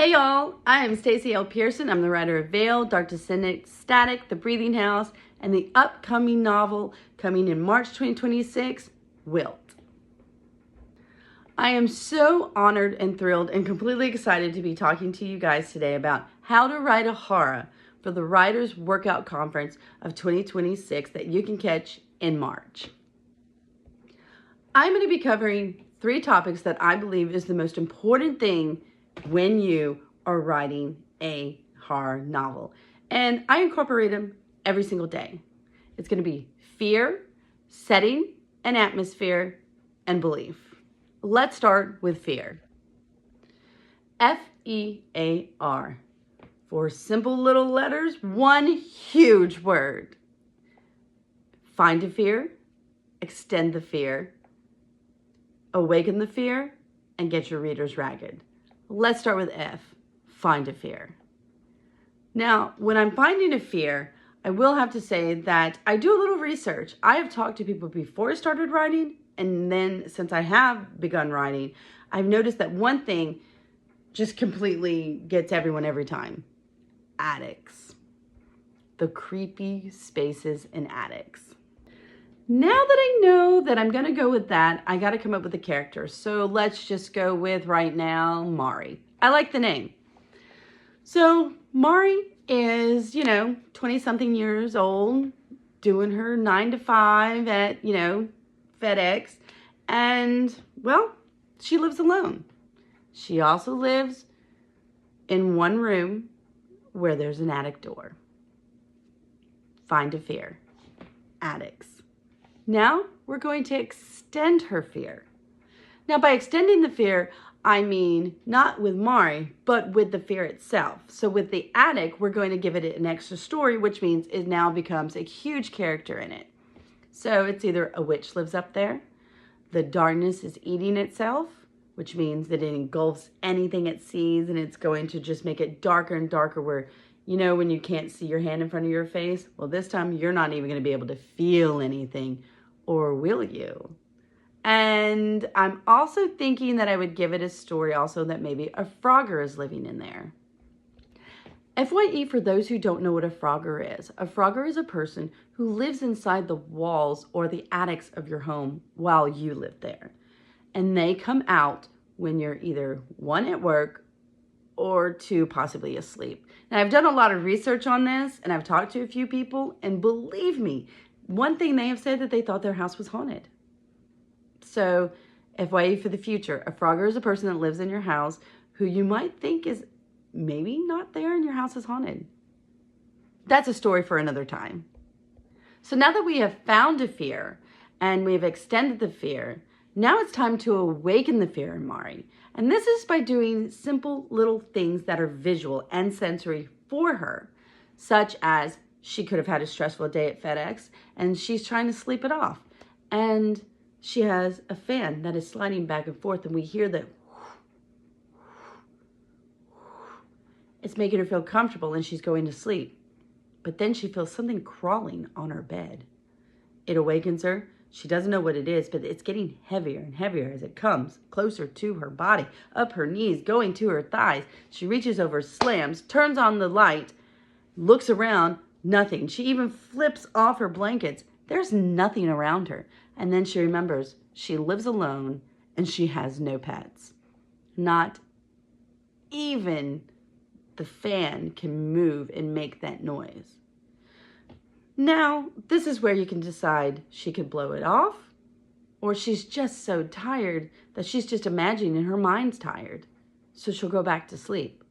Hey y'all, I am Stacey L. Pierson. I'm the writer of Vale, Dark Descendants, Static, The Breathing House, and the upcoming novel coming in March 2026, Wilt. I am so honored and thrilled and completely excited to be talking to you guys today about how to write a horror for the Writers Workout Conference of 2026 that you can catch in March. I'm going to be covering 3 topics that I believe is the most important thing when you are writing a horror novel. And I incorporate them every single day. It's going to be fear, setting and atmosphere, and belief. Let's start with fear. F-E-A-R. 4 simple little letters, 1 huge word. Find a fear, extend the fear, awaken the fear, and get your readers ragged. Let's start with F, find a fear. Now, when I'm finding a fear, I will have to say that I do a little research. I have talked to people before I started writing, and then since I have begun writing, I've noticed that one thing just completely gets everyone every time. Attics. The creepy spaces in attics. Now that I know that I'm going to go with that, I got to come up with a character. So let's just go with, right now, Mari. I like the name. So Mari is, 20-something years old, doing her 9 to 5 at, FedEx. And, well, she lives alone. She also lives in one room where there's an attic door. Find a fear. Attics. Now we're going to extend her fear. Now by extending the fear, I mean not with Mari, but with the fear itself. So with the attic, we're going to give it an extra story, which means it now becomes a huge character in it. So it's either a witch lives up there, the darkness is eating itself, which means that it engulfs anything it sees, and it's going to just make it darker and darker where, when you can't see your hand in front of your face, well, this time you're not even going to be able to feel anything, or will you? And I'm also thinking that I would give it a story also that maybe a Frogger is living in there. FYE, for those who don't know what a Frogger is a person who lives inside the walls or the attics of your home while you live there. And they come out when you're either 1 at work or 2 possibly asleep. Now, I've done a lot of research on this, and I've talked to a few people, and believe me, one thing they have said that they thought their house was haunted. So, FYE for the future, a Frogger is a person that lives in your house who you might think is maybe not there and your house is haunted. That's a story for another time. So now that we have found a fear and we've extended the fear, now it's time to awaken the fear in Mari. And this is by doing simple little things that are visual and sensory for her, such as she could have had a stressful day at FedEx and she's trying to sleep it off. And she has a fan that is sliding back and forth, and we hear that it's making her feel comfortable and she's going to sleep. But then she feels something crawling on her bed. It awakens her. She doesn't know what it is, but it's getting heavier and heavier as it comes closer to her body, up her knees, going to her thighs. She reaches over, slams, turns on the light, looks around, nothing. She even flips off her blankets. There's nothing around her. And then she remembers she lives alone and she has no pets. Not even the fan can move and make that noise. Now, this is where you can decide she could blow it off, or she's just so tired that she's just imagining her mind's tired. So she'll go back to sleep.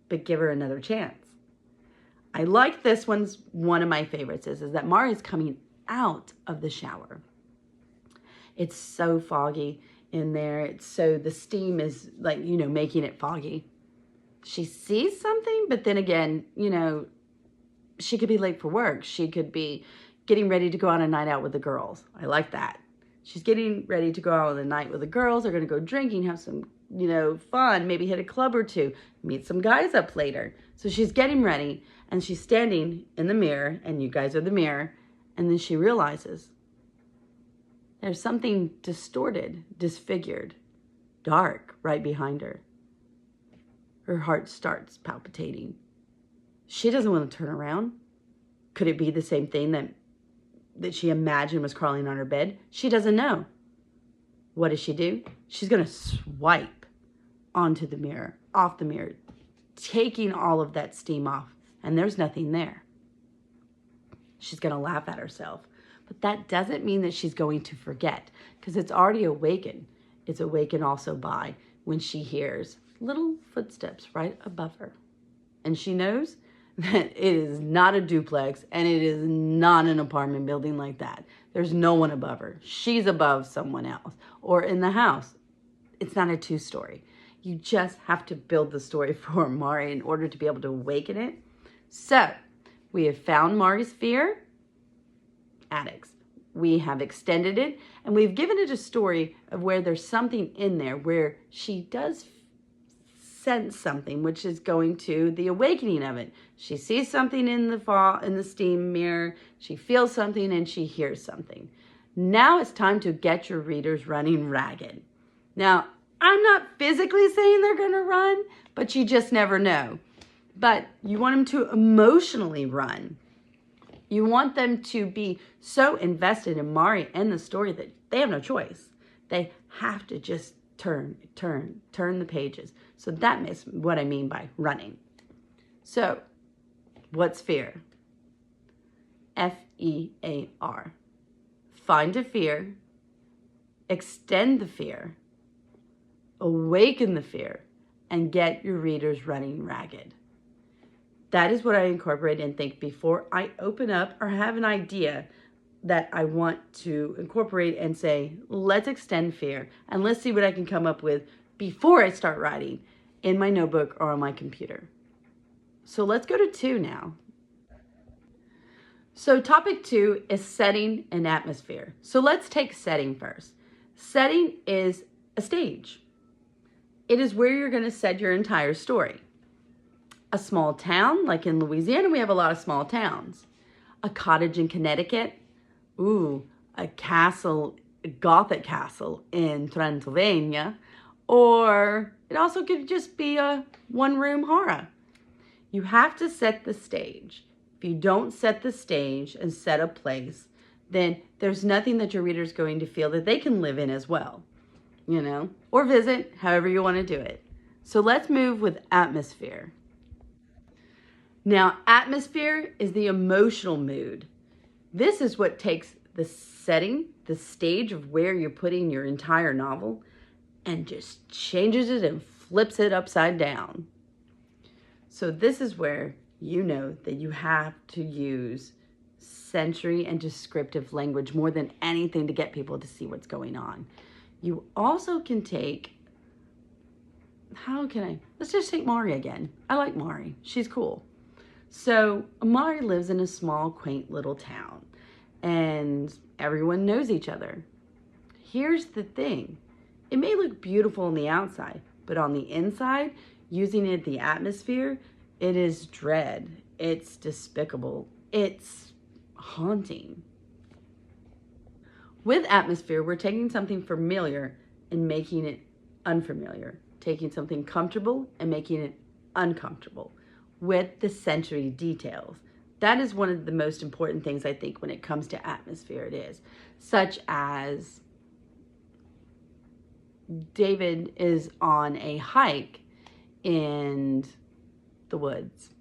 But give her another chance. I like this one's one of my favorites is that Mari's coming out of the shower. It's so foggy in there. The steam is making it foggy. She sees something, but then again, she could be late for work. She could be getting ready to go on a night out with the girls. I like that. She's getting ready to go out on a night with the girls. They're going to go drinking, have some, fun, maybe hit a club or 2, meet some guys up later. So she's getting ready and she's standing in the mirror, and you guys are the mirror. And then she realizes there's something distorted, disfigured, dark right behind her. Her heart starts palpitating. She doesn't want to turn around. Could it be the same thing that she imagined was crawling on her bed? She doesn't know. What does she do? She's going to swipe onto the mirror, off the mirror, taking all of that steam off, and there's nothing there. She's going to laugh at herself. But that doesn't mean that she's going to forget, because it's already awakened. It's awakened also by when she hears little footsteps right above her. And she knows that it is not a duplex and it is not an apartment building like that. There's no one above her. She's above someone else. Or in the house, it's not a two-story. You just have to build the story for Mari in order to be able to awaken it. So, we have found Mari's fear, attics. We have extended it, and we've given it a story of where there's something in there where she does sense something, which is going to the awakening of it. She sees something in the steam mirror, she feels something, and she hears something. Now it's time to get your readers running ragged. Now, I'm not physically saying they're going to run, but you just never know. But you want them to emotionally run. You want them to be so invested in Mari and the story that they have no choice. They have to just turn the pages. So that is what I mean by running. So, what's fear? F-E-A-R. Find a fear, extend the fear, awaken the fear, and get your readers running ragged. That is what I incorporate and think before I open up or have an idea that I want to incorporate and say, let's extend fear and let's see what I can come up with before I start writing in my notebook or on my computer. So let's go to 2 now. So topic 2 is setting and atmosphere. So let's take setting first. Setting is a stage. It is where you're going to set your entire story. A small town, like in Louisiana, we have a lot of small towns. A cottage in Connecticut. Ooh, a castle, a Gothic castle in Transylvania. Or it also could just be a one-room horror. You have to set the stage. If you don't set the stage and set a place, then there's nothing that your reader's going to feel that they can live in as well, you know, or visit, however you want to do it. So let's move with atmosphere. Now, atmosphere is the emotional mood. This is what takes the setting, the stage of where you're putting your entire novel, and just changes it and flips it upside down. So this is where you know that you have to use sensory and descriptive language more than anything to get people to see what's going on. You also can take, let's just take Mari again. I like Mari, she's cool. So Mari lives in a small, quaint little town and everyone knows each other. Here's the thing, it may look beautiful on the outside, but on the inside, using it, the atmosphere, it is dread, it's despicable, it's haunting. With atmosphere, we're taking something familiar and making it unfamiliar, taking something comfortable and making it uncomfortable with the sensory details. That is one of the most important things I think when it comes to atmosphere it is, such as David is on a hike in the woods.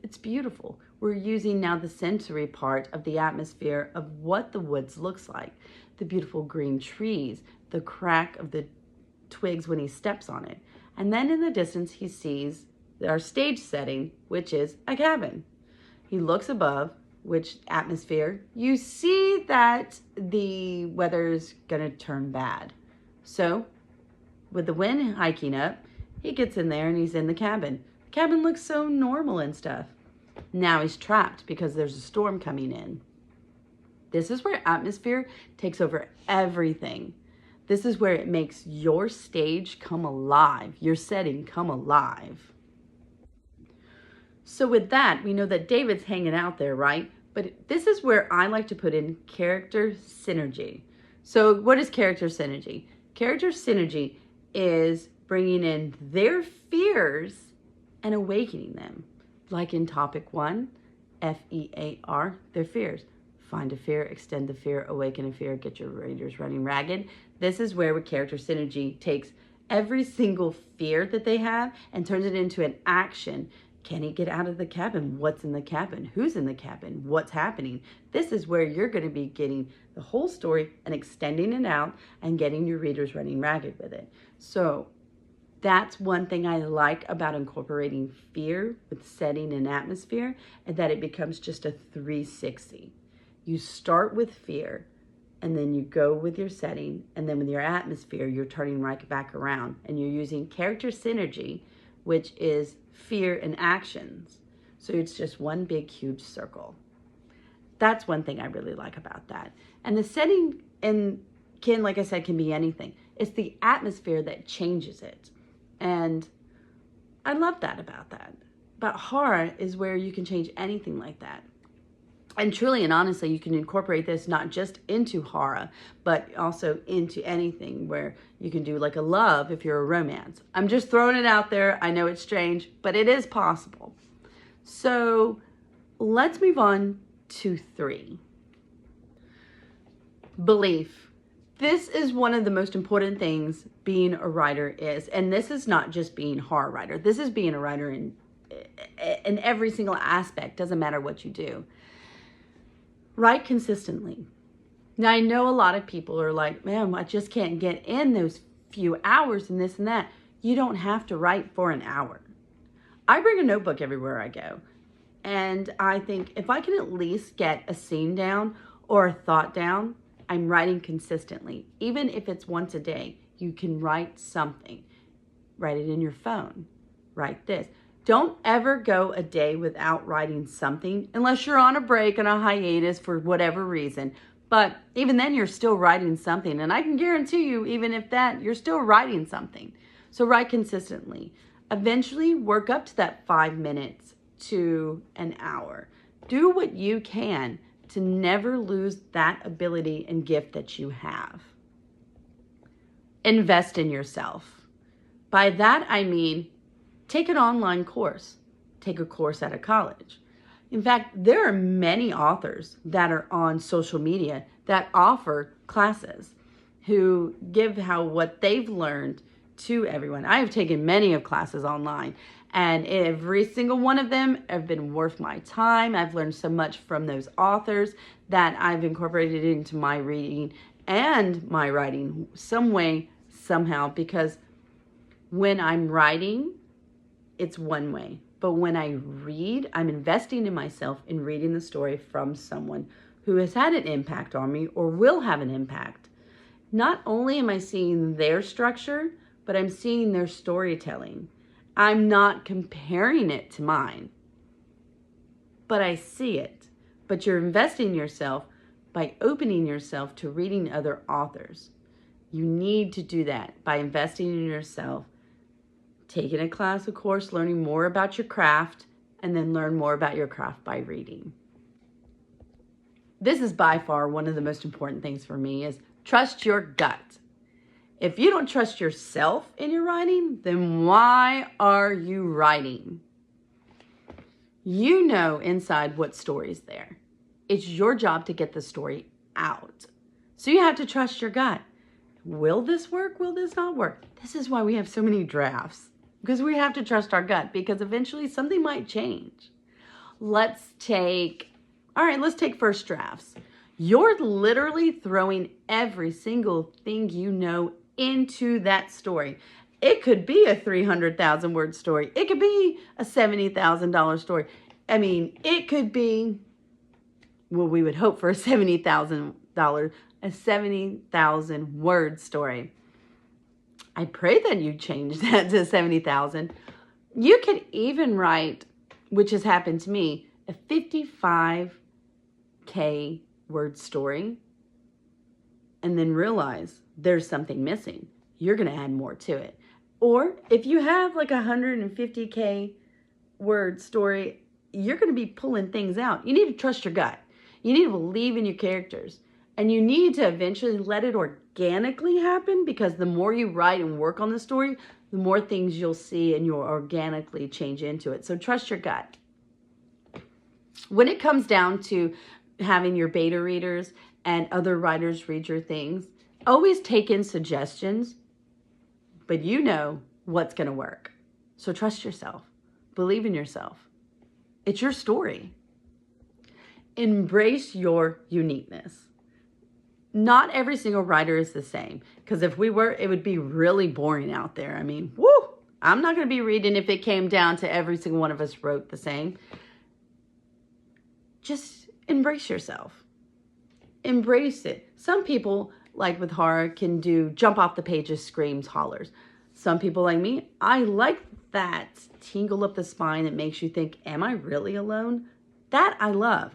It's beautiful. We're using now the sensory part of the atmosphere of what the woods looks like. The beautiful green trees, the crack of the twigs when he steps on it. And then in the distance he sees our stage setting, which is a cabin. He looks above, which atmosphere, you see that the weather's gonna turn bad. So with the wind hiking up, he gets in there and he's in the cabin. The cabin looks so normal and stuff. Now he's trapped because there's a storm coming in. This is where atmosphere takes over everything. This is where it makes your stage come alive, your setting come alive. So with that, we know that David's hanging out there, right? But this is where I like to put in character synergy. So what is character synergy? Character synergy is bringing in their fear fears and awakening them. Like in topic 1, FEAR, their fears. Find a fear, extend the fear, awaken a fear, get your readers running ragged. This is where character synergy takes every single fear that they have and turns it into an action. Can he get out of the cabin? What's in the cabin? Who's in the cabin? What's happening? This is where you're going to be getting the whole story and extending it out and getting your readers running ragged with it. So that's one thing I like about incorporating fear with setting and atmosphere, and that it becomes just a 360. You start with fear, and then you go with your setting, and then with your atmosphere, you're turning right back around, and you're using character synergy, which is fear and actions. So it's just one big, huge circle. That's one thing I really like about that. And the setting like I said, can be anything. It's the atmosphere that changes it. And I love that about that. But horror is where you can change anything like that. And truly and honestly, you can incorporate this not just into horror, but also into anything where you can do like a love if you're a romance. I'm just throwing it out there. I know it's strange, but it is possible. So let's move on to 3. Belief. This is one of the most important things being a writer is. And this is not just being a horror writer. This is being a writer in every single aspect. Doesn't matter what you do. Write consistently. Now, I know a lot of people are like, man, I just can't get in those few hours and this and that. You don't have to write for an hour. I bring a notebook everywhere I go. And I think if I can at least get a scene down or a thought down, I'm writing consistently. Even if it's once a day, you can write something. Write it in your phone. Write this. Don't ever go a day without writing something unless you're on a break and a hiatus for whatever reason. But even then, you're still writing something. And I can guarantee you, even if that, you're still writing something. So write consistently. Eventually, work up to that 5 minutes to an hour. Do what you can to never lose that ability and gift that you have. Invest in yourself. By that, I mean, take an online course. Take a course at a college. In fact, there are many authors that are on social media that offer classes who give what they've learned to everyone. I have taken many of classes online, and every single one of them have been worth my time. I've learned so much from those authors that I've incorporated into my reading and my writing some way, somehow, because when I'm writing, it's one way. But when I read, I'm investing in myself in reading the story from someone who has had an impact on me or will have an impact. Not only am I seeing their structure, but I'm seeing their storytelling. I'm not comparing it to mine, but I see it. But you're investing in yourself by opening yourself to reading other authors. You need to do that by investing in yourself, taking a class, a course, learning more about your craft, and then learn more about your craft by reading. This is by far one of the most important things for me is trust your gut. If you don't trust yourself in your writing, then why are you writing? You know inside what story's there. It's your job to get the story out. So you have to trust your gut. Will this work? Will this not work? This is why we have so many drafts. Because we have to trust our gut, because eventually something might change. Let's take first drafts. You're literally throwing every single thing you know into that story. It could be a 300,000 word story. It could be a $70,000 story. I mean, it could be, well, we would hope for a $70,000 word story. I pray that you change that to 70,000. You could even write, which has happened to me, a 55K word story and then realize there's something missing. You're going to add more to it. Or if you have like a 150K word story, you're going to be pulling things out. You need to trust your gut. You need to believe in your characters. And you need to eventually let it organically happen, because the more you write and work on the story, the more things you'll see and you'll organically change into it. So trust your gut. When it comes down to having your beta readers and other writers read your things, always take in suggestions, but you know what's going to work. So trust yourself. Believe in yourself. It's your story. Embrace your uniqueness. Not every single writer is the same, because if we were, it would be really boring out there. I mean, woo! I'm not going to be reading if it came down to every single one of us wrote the same. Just embrace yourself. Embrace it. Some people, like with horror, can do jump off the pages, screams, hollers. Some people like me, I like that tingle up the spine that makes you think, am I really alone? That I love.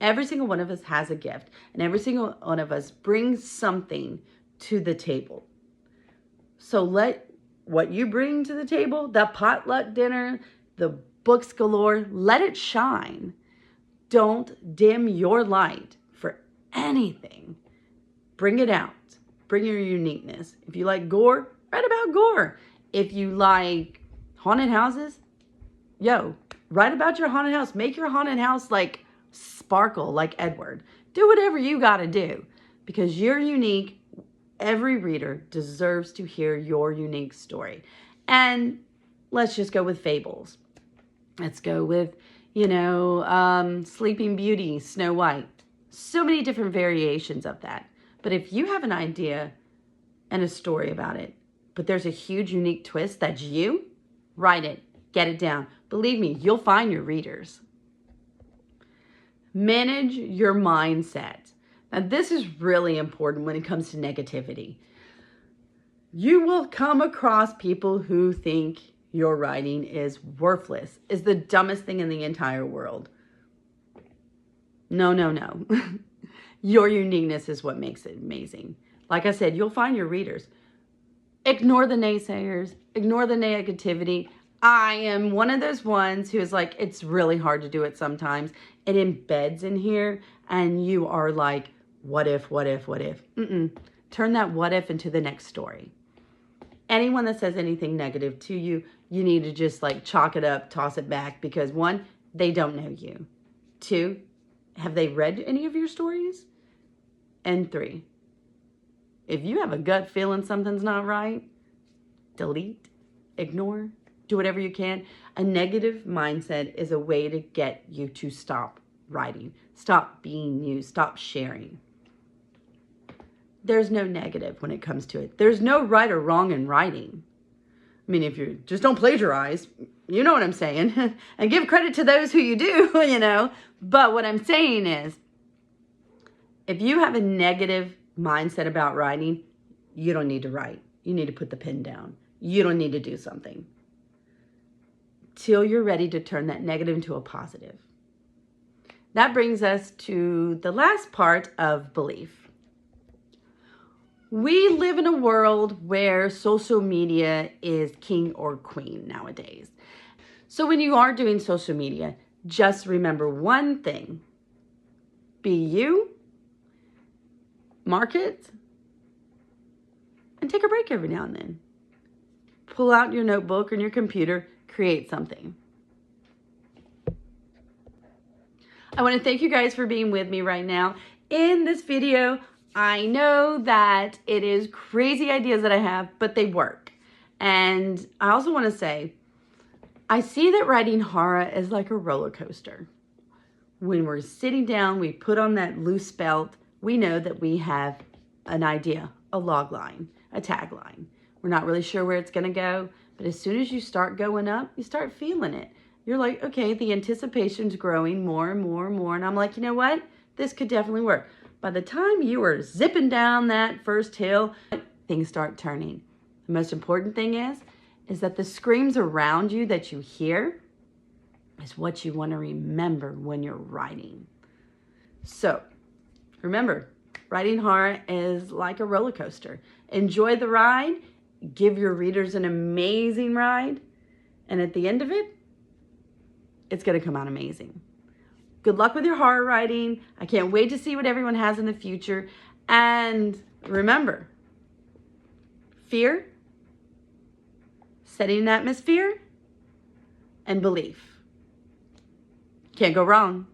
Every single one of us has a gift, and every single one of us brings something to the table. So let what you bring to the table, the potluck dinner, the books galore, let it shine. Don't dim your light for anything. Bring it out. Bring your uniqueness. If you like gore, write about gore. If you like haunted houses, write about your haunted house. Make your haunted house like sparkle like Edward. Do whatever you got to do, because you're unique. Every reader deserves to hear your unique story. And let's just go with fables. Let's go with, Sleeping Beauty, Snow White. So many different variations of that. But if you have an idea and a story about it, but there's a huge unique twist that's you, write it, get it down. Believe me, you'll find your readers. Manage your mindset. Now, this is really important when it comes to negativity. You will come across people who think your writing is worthless, is the dumbest thing in the entire world. No. Your uniqueness is what makes it amazing. Like I said, you'll find your readers. Ignore the naysayers. Ignore the negativity. I am one of those ones who is like, it's really hard to do it sometimes. It embeds in here and you are like, what if? Turn that what if into the next story. Anyone that says anything negative to you, you need to just like chalk it up, toss it back, because 1, they don't know you. 2, have they read any of your stories? And 3, if you have a gut feeling something's not right, delete, ignore, do whatever you can. A negative mindset is a way to get you to stop writing, stop being you, stop sharing. There's no negative when it comes to it. There's no right or wrong in writing. I mean, if you just don't plagiarize, you know what I'm saying. And give credit to those who you do, But what I'm saying is, if you have a negative mindset about writing, you don't need to write. You need to put the pen down. You don't need to do something till you're ready to turn that negative into a positive. That brings us to the last part of belief. We live in a world where social media is king or queen nowadays. So when you are doing social media, just remember one thing. Be you, market, and take a break every now and then. Pull out your notebook and your computer, create something. I want to thank you guys for being with me right now. In this video, I know that it is crazy ideas that I have, but they work. And I also want to say, I see that writing horror is like a roller coaster. When we're sitting down, we put on that loose belt, we know that we have an idea, a log line, a tagline. We're not really sure where it's going to go, but as soon as you start going up, you start feeling it. You're like, okay, the anticipation's growing more and more and more. And I'm like, you know what? This could definitely work. By the time you are zipping down that first hill, things start turning. The most important thing is that the screams around you that you hear is what you want to remember when you're writing. So remember, writing horror is like a roller coaster. Enjoy the ride. Give your readers an amazing ride. And at the end of it, it's going to come out amazing. Good luck with your horror writing. I can't wait to see what everyone has in the future. And remember, fear setting an atmosphere, and belief. Can't go wrong.